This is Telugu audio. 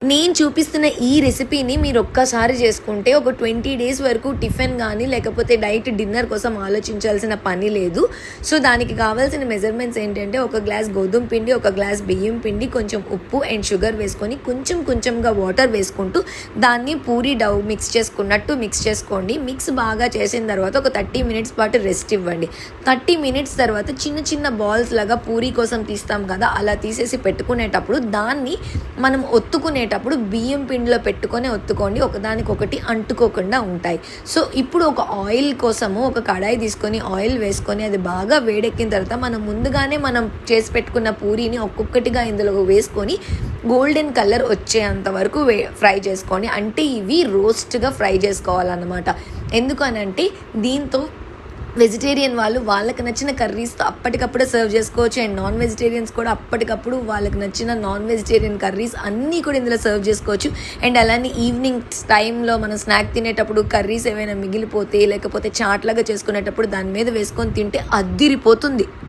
నేను చూపిస్తున్న ఈ రెసిపీని మీరు ఒక్కసారి చేసుకుంటే ఒక 20 డేస్ వరకు టిఫిన్ కానీ లేకపోతే డైట్ డిన్నర్ కోసం ఆలోచించాల్సిన పని లేదు. సో దానికి కావాల్సిన మెజర్మెంట్స్ ఏంటంటే ఒక గ్లాస్ గోధుమ పిండి, ఒక గ్లాస్ బియ్యం పిండి, కొంచెం ఉప్పు అండ్ షుగర్ వేసుకొని కొంచెంగా వాటర్ వేసుకుంటూ దాన్ని పూరి డౌ మిక్స్ చేసుకున్నట్టు మిక్స్ చేసుకోండి. మిక్స్ బాగా చేసిన తర్వాత ఒక 30 మినిట్స్ పాటు రెస్ట్ ఇవ్వండి. 30 మినిట్స్ తర్వాత చిన్న బాల్స్ లాగా పూరి కోసం తీస్తాం కదా, అలా తీసేసి పెట్టుకునేటప్పుడు దాన్ని మనం ఒత్తుకునేటప్పుడు బియ్యం పిండిలో పెట్టుకొని ఒత్తుకోండి, ఒకదానికొకటి అంటుకోకుండా ఉంటాయి. సో ఇప్పుడు ఒక ఆయిల్ కోసము ఒక కడాయి తీసుకొని ఆయిల్ వేసుకొని అది బాగా వేడెక్కిన తర్వాత మనం చేసి పెట్టుకున్న పూరీని ఒక్కొక్కటిగా ఇందులో వేసుకొని గోల్డెన్ కలర్ వచ్చేంత వరకు ఫ్రై చేసుకోండి. అంటే ఇవి రోస్ట్గా ఫ్రై చేసుకోవాలన్నమాట. ఎందుకనంటే దీంతో వెజిటేరియన్ వాళ్ళు వాళ్ళకి నచ్చిన కర్రీస్తో అప్పటికప్పుడే సర్వ్ చేసుకోవచ్చు. అండ్ నాన్ వెజిటేరియన్స్ కూడా అప్పటికప్పుడు వాళ్ళకి నచ్చిన నాన్ వెజిటేరియన్ కర్రీస్ అన్నీ కూడా ఇందులో సర్వ్ చేసుకోవచ్చు. అండ్ అలానే ఈవినింగ్ టైంలో మనం స్నాక్ తినేటప్పుడు కర్రీస్ ఏమైనా మిగిలిపోతే లేకపోతే చాట్లాగా చేసుకునేటప్పుడు దాని మీద వేసుకొని తింటే అద్దిరిపోతుంది.